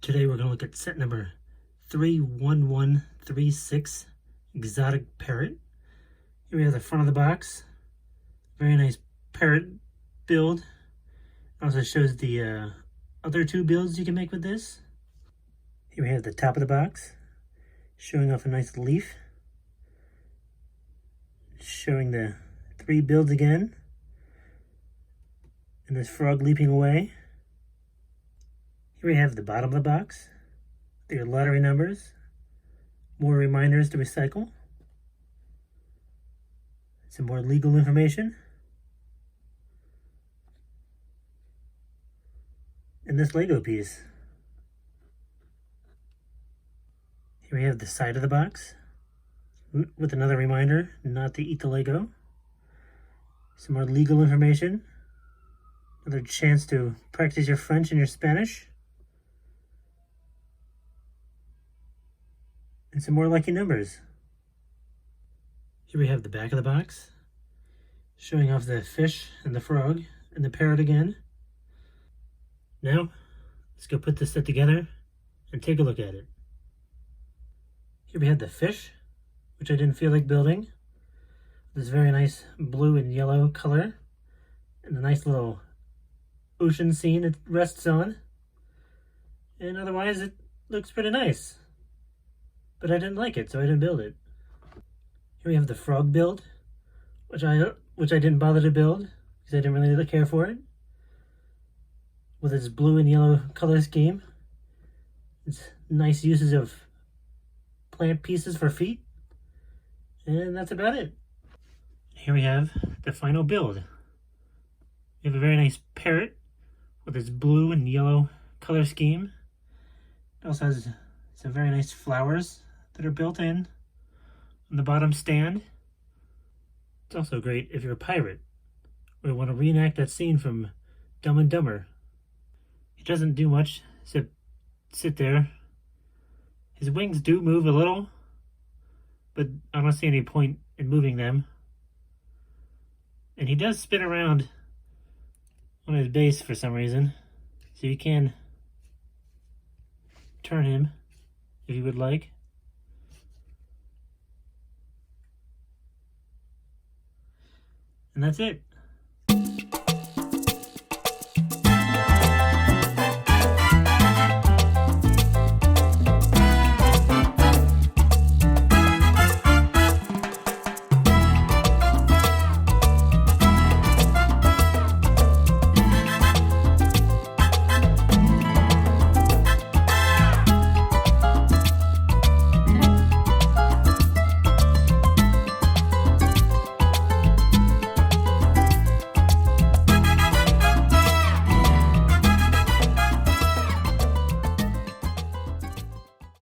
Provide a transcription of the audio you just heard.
Today we're going to look at set number 31136, Exotic Parrot. Here we have the front of the box. Very nice parrot build. Also shows the other two builds you can make with this. Here we have the top of the box, showing off a nice leaf. Showing the three builds again. And this frog leaping away. Here we have the bottom of the box, your lottery numbers, more reminders to recycle, some more legal information, and this Lego piece. Here we have the side of the box with another reminder not to eat the Lego, some more legal information, another chance to practice your French and your Spanish, and some more lucky numbers. Here we have the back of the box, showing off the fish and the frog and the parrot again. Now, let's go put this set together and take a look at it. Here we have the fish, which I didn't feel like building. This very nice blue and yellow color, and the nice little ocean scene it rests on. And otherwise, it looks pretty nice. But I didn't like it, so I didn't build it. Here we have the frog build, which I didn't bother to build because I didn't really care for it. With its blue and yellow color scheme, its nice uses of plant pieces for feet, and that's about it. Here we have the final build. We have a very nice parrot with its blue and yellow color scheme. It also has some very nice flowers that are built in on the bottom stand. It's also great if you're a pirate or you want to reenact that scene from Dumb and Dumber. He doesn't do much except sit there. His wings do move a little, but I don't see any point in moving them. And he does spin around on his base for some reason, so you can turn him if you would like. And that's it.